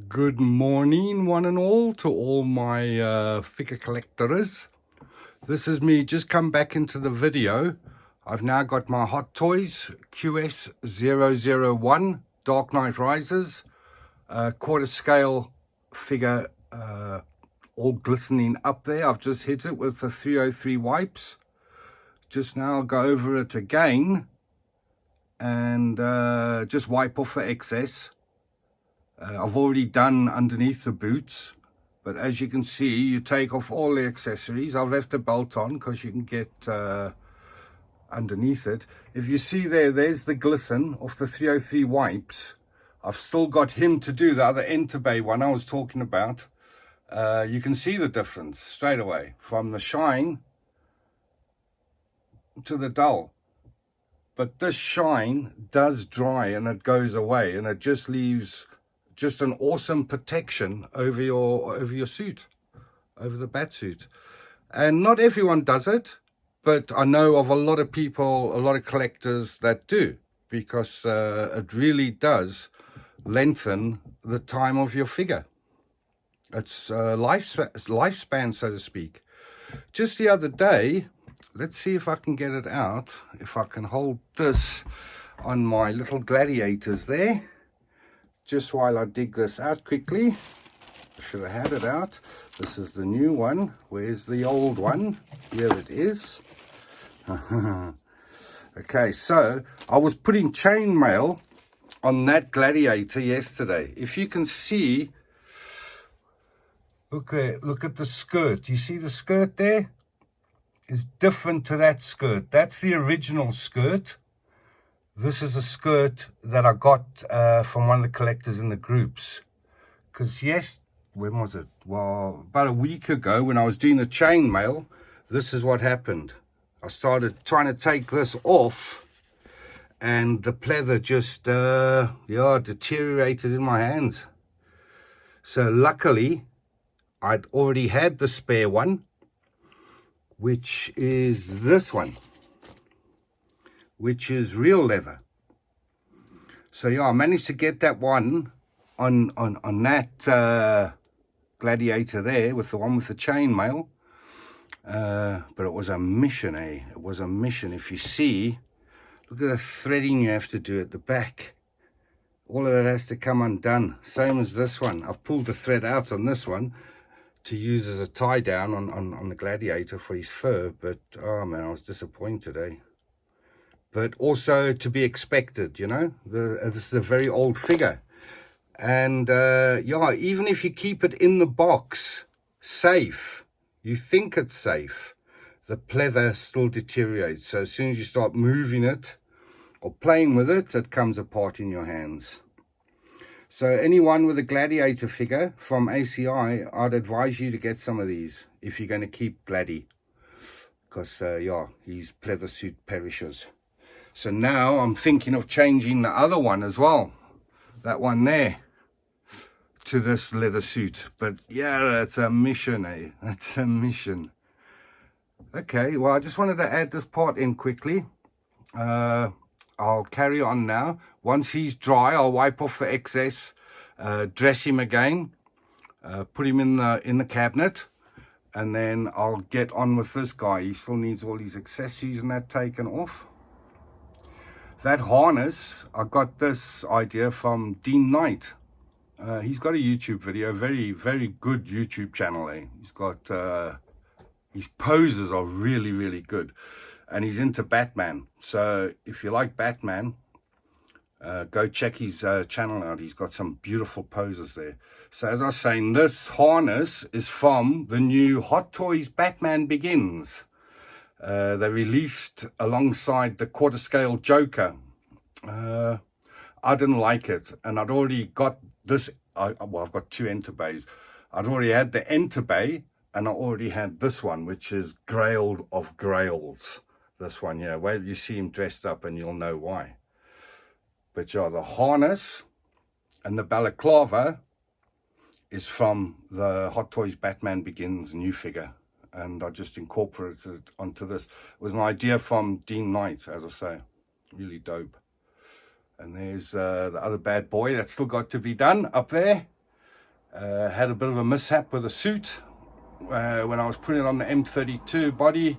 Good morning, one and all, to all my figure collectors. This is me just come back into the video. I've now got my Hot Toys QS001 Dark Knight Rises, quarter scale figure, all glistening up there. I've just hit it with the 303 wipes. Just now I'll go over it again and just wipe off the excess. I've already done underneath the boots, but as you can see, you take off all the accessories. I've left the belt on because you can get underneath it. If you see there's the glisten of the 303 wipes. I've still got him to do the other Enterbay one I was talking about. You can see the difference straight away from the shine to the dull. But this shine does dry and it goes away, and it just leaves just an awesome protection over your suit, over the bat suit. And not everyone does it, but I know of a lot of people, a lot of collectors that do, because it really does lengthen the time of your figure. It's lifespan, so to speak. Just the other day, let's see if I can get it out, if I can hold this on my little gladiators there. Just while I dig this out quickly. I should have had it out. This is the new one. Where's the old one? Here it is. Okay, so I was putting chainmail on that Gladiator yesterday. If you can see, look there, look at the skirt. You see the skirt there? It's different to that skirt. That's the original skirt. This is a skirt that I got from one of the collectors in the groups. Because yes, when was it? Well, about a week ago when I was doing the chainmail, this is what happened. I started trying to take this off and the pleather just, deteriorated in my hands. So luckily, I'd already had the spare one, which is this one, which is real leather. So yeah, I managed to get that one on that Gladiator there, with the one with the chainmail. But it was a mission, eh? It was a mission. If you see, look at the threading you have to do at the back. All of it has to come undone. Same as this one. I've pulled the thread out on this one to use as a tie down on the Gladiator for his fur. But oh man, I was disappointed, eh? But also to be expected, you know. This is a very old figure. And yeah, even if you keep it in the box, safe, you think it's safe, the pleather still deteriorates. So as soon as you start moving it or playing with it, it comes apart in your hands. So anyone with a Gladiator figure from ACI, I'd advise you to get some of these if you're going to keep Gladi. Because, yeah, his pleather suit perishes. So now I'm thinking of changing the other one as well. That one there. To this leather suit. But yeah, it's a mission, eh? It's a mission. Okay, well, I just wanted to add this part in quickly. I'll carry on now. Once he's dry, I'll wipe off the excess, dress him again, put him in the cabinet, and then I'll get on with this guy. He still needs all his accessories and that taken off. That harness, I got this idea from Dean Knight. He's got a YouTube video, very, very good YouTube channel, eh? He's got, his poses are really, really good. And he's into Batman. So if you like Batman, go check his channel out. He's got some beautiful poses there. So as I was saying, this harness is from the new Hot Toys Batman Begins. They released alongside the quarter scale Joker. I didn't like it, and I'd already got this. Well, I've got two Enterbays. I'd already had the Enterbay, and I already had this one, which is Grail of Grails. This one, yeah. Well, you see him dressed up, and you'll know why. But yeah, the harness and the balaclava is from the Hot Toys Batman Begins new figure. And I just incorporated it onto this. It was an idea from Dean Knight, as I say. Really dope. And there's the other bad boy that's still got to be done up there. Had a bit of a mishap with the suit when I was putting it on the M32 body.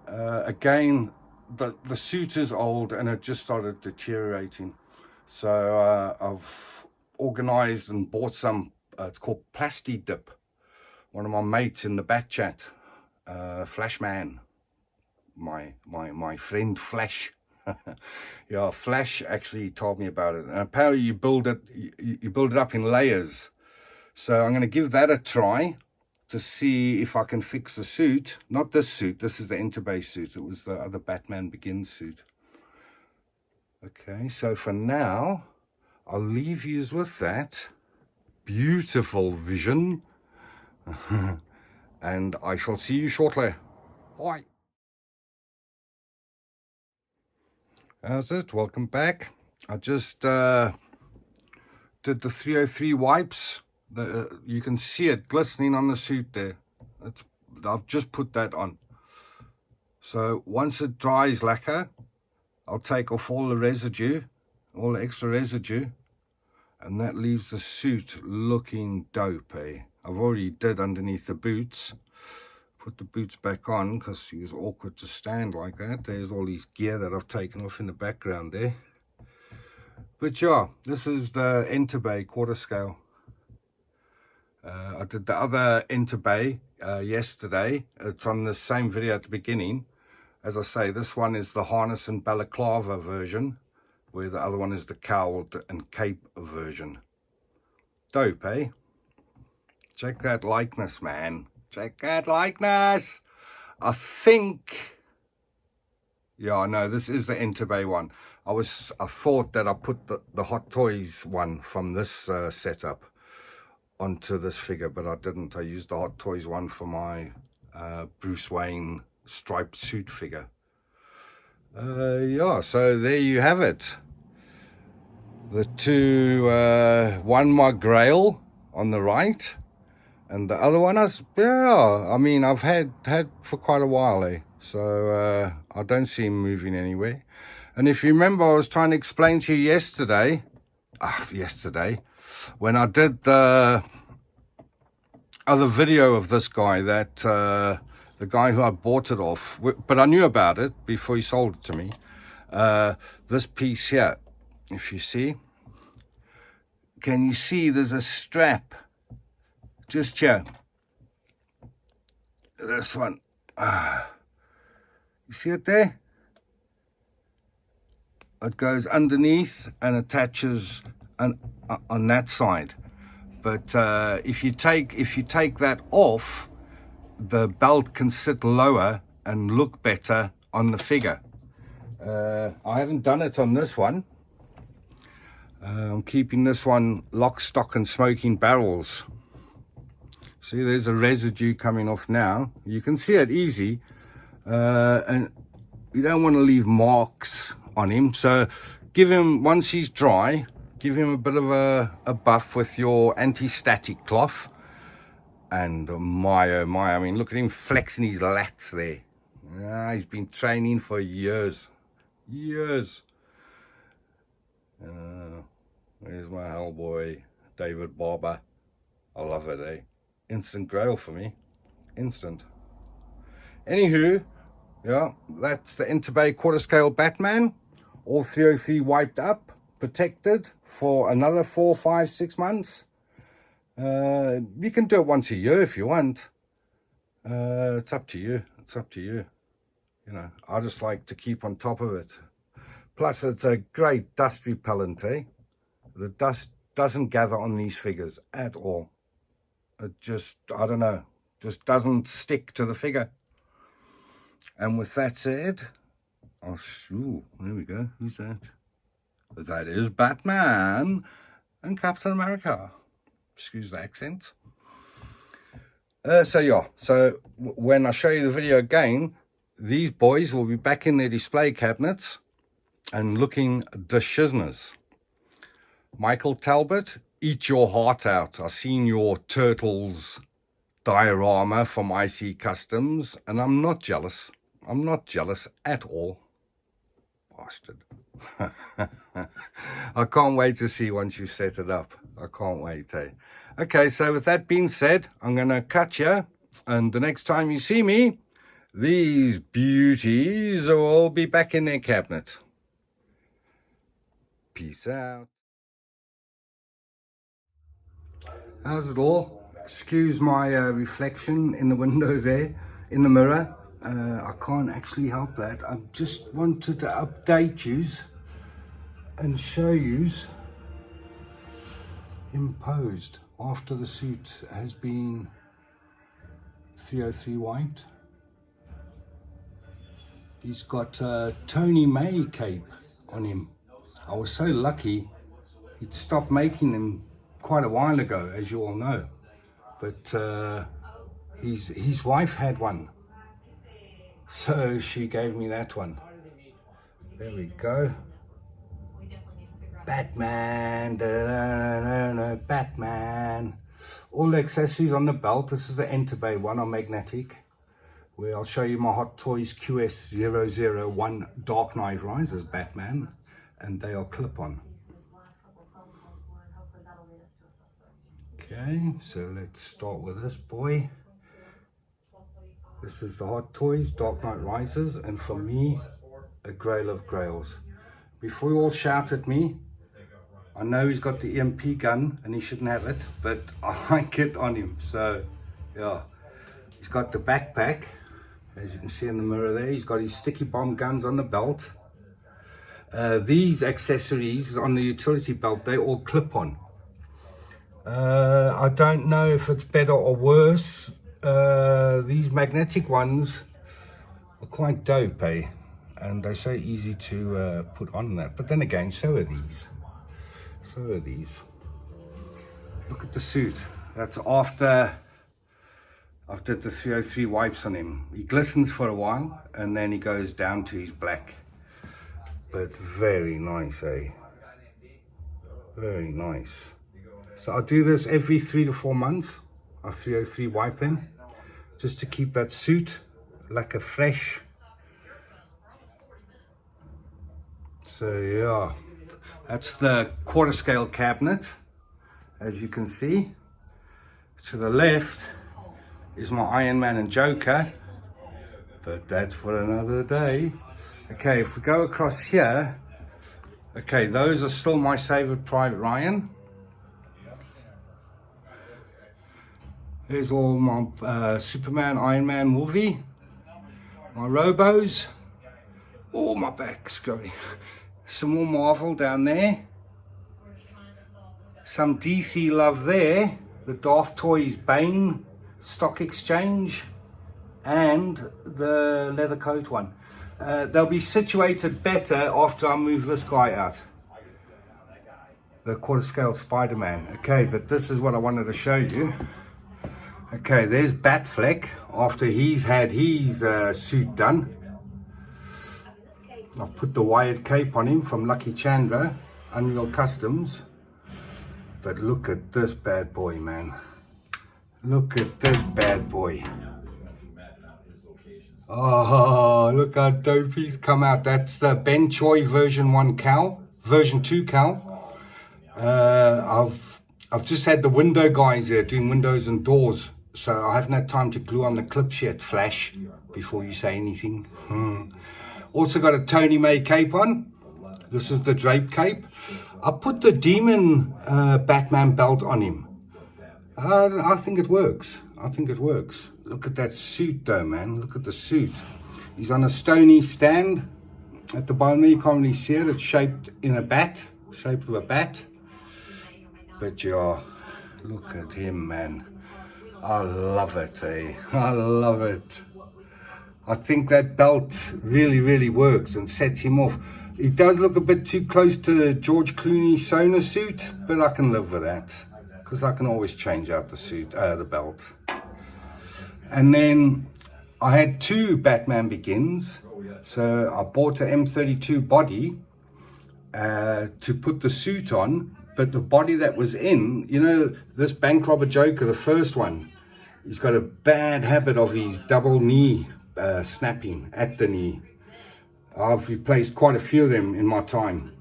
Again, the suit is old and it just started deteriorating. So I've organized and bought some, it's called Plasti Dip. One of my mates in the bat chat, Flashman, my friend Flash. Yeah, Flash actually told me about it. And apparently you build it up in layers. So I'm going to give that a try to see if I can fix the suit. Not this suit, this is the Interbase suit. It was the other Batman Begins suit. Okay, so for now, I'll leave you with that beautiful vision. And I shall see you shortly. Bye. How's it? Welcome back. I just did the 303 wipes. You can see it glistening on the suit there. I've just put that on. So once it dries lacquer, I'll take off all the residue, all the extra residue, and that leaves the suit looking dope, eh? I've already did underneath the boots. Put the boots back on because it was awkward to stand like that. There's all these gear that I've taken off in the background there. But yeah, this is the Interbay quarter scale. I did the other Interbay yesterday. It's on the same video at the beginning. As I say, this one is the harness and balaclava version, where the other one is the cowled and cape version. Dope, eh? Check that likeness, man. Check that likeness. I think, yeah, no, this is the Interbay one. I thought that I put the Hot Toys one from this setup onto this figure, but I didn't. I used the Hot Toys one for my Bruce Wayne striped suit figure. Yeah, so there you have it. The two, one my Grail on the right, and the other one I mean, I've had for quite a while, eh? So I don't see him moving anywhere. And if you remember, I was trying to explain to you yesterday, when I did the other video of this guy, that the guy who I bought it off, but I knew about it before he sold it to me. This piece here, if you see, can you see there's a strap just here? This one, you see it there? It goes underneath and attaches on that side. But if you take that off, the belt can sit lower and look better on the figure. I haven't done it on this one. I'm keeping this one lock, stock and smoking barrels. See, there's a residue coming off now. You can see it easy. And you don't want to leave marks on him. So give him, once he's dry, give him a bit of a buff with your anti-static cloth. And my, oh my, I mean, look at him flexing his lats there. He's been training for years. Years. There's my Hellboy, David Barber. I love it, eh? Instant grail for me. Instant. Anywho, yeah, that's the Interbay quarter scale Batman. All 303 wiped up, protected for another 4, 5, 6 months. You can do it once a year if you want. It's up to you. It's up to you. You know, I just like to keep on top of it. Plus, it's a great dust repellent, eh? The dust doesn't gather on these figures at all. It just, I don't know, just doesn't stick to the figure. And with that said, ooh, there we go. Who's that? That is Batman and Captain America. Excuse the accent. So yeah, so when I show you the video again, these boys will be back in their display cabinets and looking shizners. Michael Talbot, eat your heart out. I've seen your Turtles diorama from IC Customs, and I'm not jealous. I'm not jealous at all. bastard. I can't wait to see once you set it up. I can't wait, eh? Okay, so with that being said, I'm going to cut you. And the next time you see me, these beauties will all be back in their cabinet. Peace out. How's it all? Excuse my reflection in the window there, in the mirror. I can't actually help that. I just wanted to update yous and show yous imposed after the suit has been 303 wiped. He's got a Tony May cape on him. I was so lucky he'd stopped making them quite a while ago, as you all know. But his wife had one, so she gave me that one. There we go. Batman, Batman. All the accessories on the belt. This is the Enterbay one on magnetic, where I'll show you my Hot Toys QS001 Dark Knight Rises Batman, and they are clip-on. Okay, so let's start with this boy. This is the Hot Toys Dark Knight Rises, and for me, a grail of grails. Before you all shout at me, I know he's got the EMP gun and he shouldn't have it, but I like it on him. So yeah, he's got the backpack, as you can see in the mirror there. He's got his sticky bomb guns on the belt. These accessories on the utility belt, they all clip on. I don't know if it's better or worse. These magnetic ones are quite dope, eh? And they're so easy to put on that. But then again, so are these. So are these. Look at the suit. That's after I've did the 303 wipes on him. He glistens for a while and then he goes down to his black. But very nice, eh? Very nice. So I'll do this every 3 to 4 months. I'll 303 wipe them, just to keep that suit like a fresh. So yeah, that's the quarter scale cabinet, as you can see. To the left is my Iron Man and Joker, but that's for another day. Okay, if we go across here, okay, those are still my Saved Private Ryan. There's all my Superman, Iron Man, Wolvie, my Robos. Oh, my back's going. Some more Marvel down there. Some DC love there. The Daft Toys Bane Stock Exchange and the leather coat one. They'll be situated better after I move this guy out. The quarter scale Spider-Man. Okay, but this is what I wanted to show you. Okay, there's Batfleck after he's had his suit done. I've put the wired cape on him from Lucky Chandra, Unreal Customs. But look at this bad boy, man. Look at this bad boy. Oh, look how dope he's come out. That's the Ben Choi version 1 cowl, version 2 cowl. I've just had the window guys there doing windows and doors, so I haven't had time to glue on the clips yet, Flash, before you say anything. Also got a Tony May cape on. This is the drape cape. I put the Demon Batman belt on him. I think it works. I think it works. Look at that suit though, man. Look at the suit. He's on a stony stand at the bottom there. You can't really see it. It's shaped in a bat, shape of a bat. But yeah, look at him, man. I love it, eh? I love it. I think that belt really, really works and sets him off. It does look a bit too close to George Clooney's Sona suit, but I can live with that because I can always change out the suit, the belt. And then I had 2 Batman Begins, so I bought an M32 body to put the suit on, but the body that was in, you know, this bank robber Joker, the first one, he's got a bad habit of his double knee snapping at the knee. I've replaced quite a few of them in my time.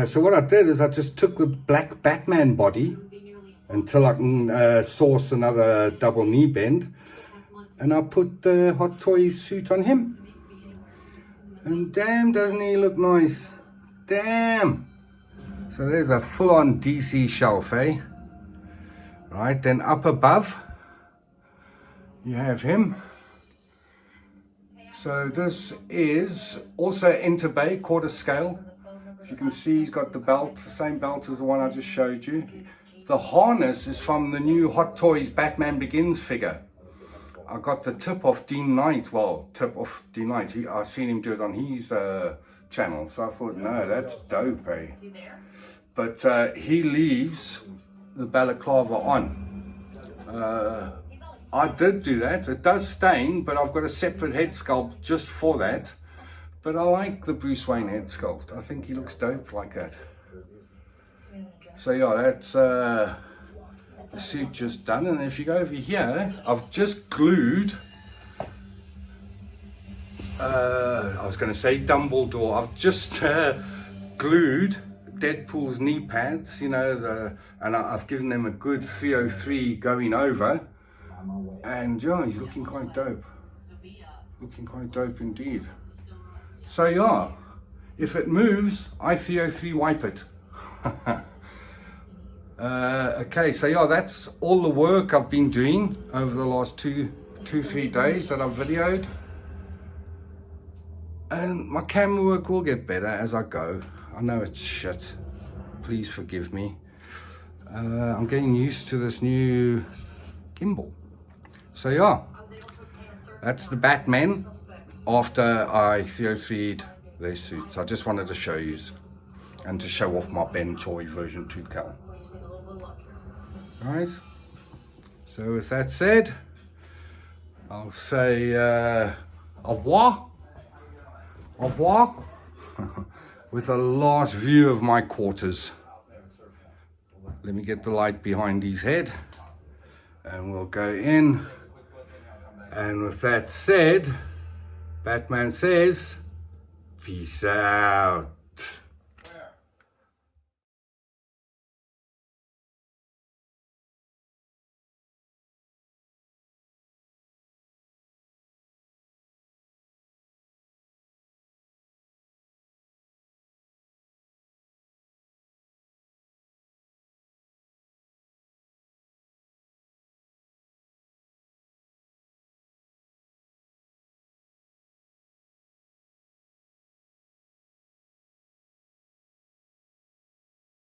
So what I did is I just took the black Batman body until I can source another double knee bend, and I put the Hot Toys suit on him. And damn, doesn't he look nice? Damn! So there's a full-on DC shelf, eh? Right, then up above, you have him. So this is also interbay, quarter scale. As you can see, he's got the belt, the same belt as the one I just showed you. The harness is from the new Hot Toys Batman Begins figure. I got the tip off Dean Knight. Well, tip off Dean Knight. I've seen him do it on his channel. So I thought, no, that's dope, eh? But he leaves the balaclava on. I did do that. It does stain, but I've got a separate head sculpt just for that. But I like the Bruce Wayne head sculpt. I think he looks dope like that. So yeah, that's the suit just done. And if you go over here, I've just glued, I was going to say Dumbledore, I've just glued Deadpool's knee pads, you know, and I've given them a good 303 going over. And yeah, he's looking quite dope. Looking quite dope indeed. So yeah, if it moves, I 303 wipe it. Okay, so yeah, that's all the work I've been doing over the last 2-3 days that I've videoed. And my camera work will get better as I go. I know it's shit. Please forgive me. I'm getting used to this new gimbal. So yeah, that's the Batman after I 303'd their suits. I just wanted to show you and to show off my Ben Choi version 2 cal. Alright, so with that said, I'll say au revoir, with a last view of my quarters. Let me get the light behind his head and we'll go in. And with that said, Batman says, peace out.